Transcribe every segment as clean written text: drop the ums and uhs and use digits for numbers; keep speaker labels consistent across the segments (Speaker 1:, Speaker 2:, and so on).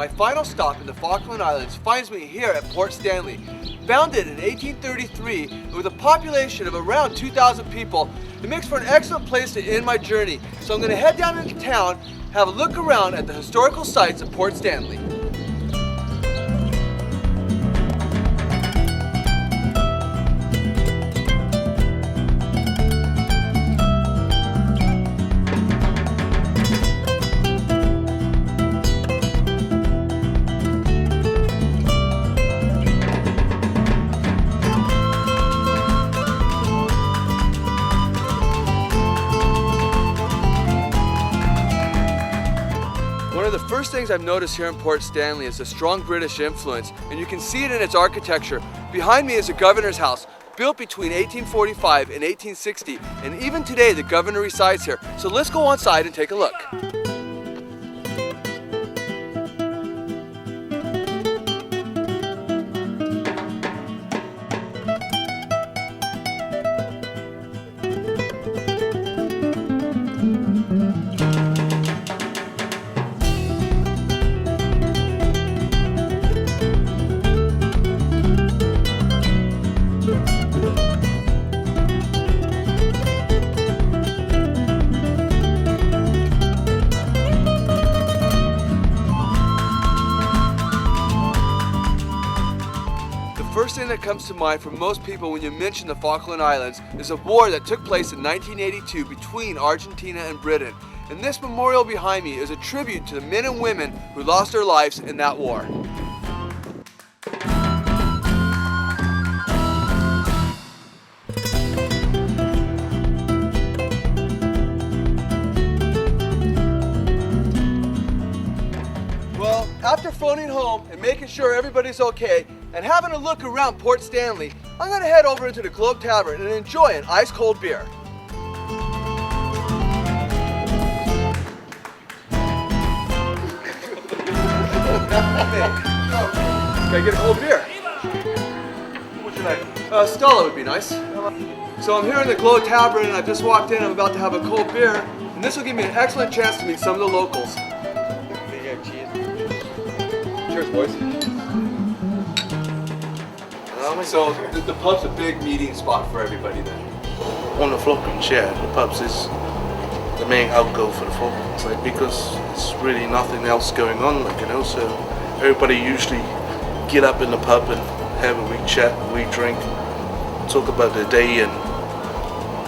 Speaker 1: my final stop in the Falkland Islands finds me here at Port Stanley. Founded in 1833 with a population of around 2,000 people, it makes for an excellent place to end my journey. So I'm going to head down into town, have a look around at the historical sites of Port Stanley. One of the first things I've noticed here in Port Stanley is the strong British influence, and you can see it in its architecture. Behind me is the governor's house, built between 1845 and 1860, and even today the governor resides here. So let's go inside and take a look. The first thing that comes to mind for most people when you mention the Falkland Islands is a war that took place in 1982 between Argentina and Britain. And this memorial behind me is a tribute to the men and women who lost their lives in that war. Well, after phoning home and making sure everybody's okay and having a look around Port Stanley, I'm going to head over into the Globe Tavern and enjoy an ice-cold beer. Can I get a cold beer? What should I? Stella would be nice. So I'm here in the Globe Tavern and I've just walked in. I'm about to have a cold beer, and this will give me an excellent chance to meet some of the locals. Cheers, boys. So the pub's a big meeting spot for everybody then?
Speaker 2: On the Falklands, yeah, the pubs is the main outgo for the Falklands, like, because there's really nothing else going on, like, you know, so everybody usually get up in the pub and have a wee chat, a wee drink, talk about their day and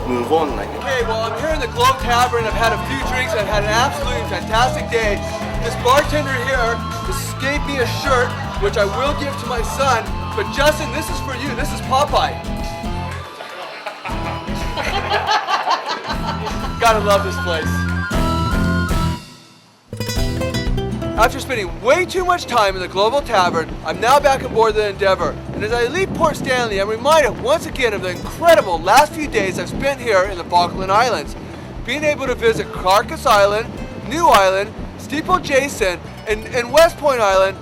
Speaker 2: move on. Like.
Speaker 1: Okay, well, I'm here in the Globe Tavern. I've had a few drinks. I've had an absolutely fantastic day. This bartender here just gave me a shirt, which I will give to my son. But Justin, this is for you. This is Popeye. Gotta love this place. After spending way too much time in the Global Tavern, I'm now back aboard the Endeavour. And as I leave Port Stanley, I'm reminded once again of the incredible last few days I've spent here in the Falkland Islands. Being able to visit Carcass Island, New Island, Steeple Jason, and West Point Island,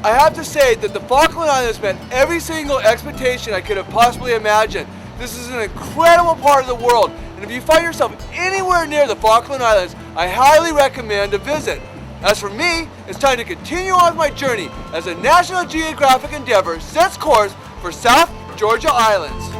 Speaker 1: I have to say that the Falkland Islands met every single expectation I could have possibly imagined. This is an incredible part of the world, and if you find yourself anywhere near the Falkland Islands, I highly recommend a visit. As for me, it's time to continue on my journey as a National Geographic Endeavour sets course for South Georgia Islands.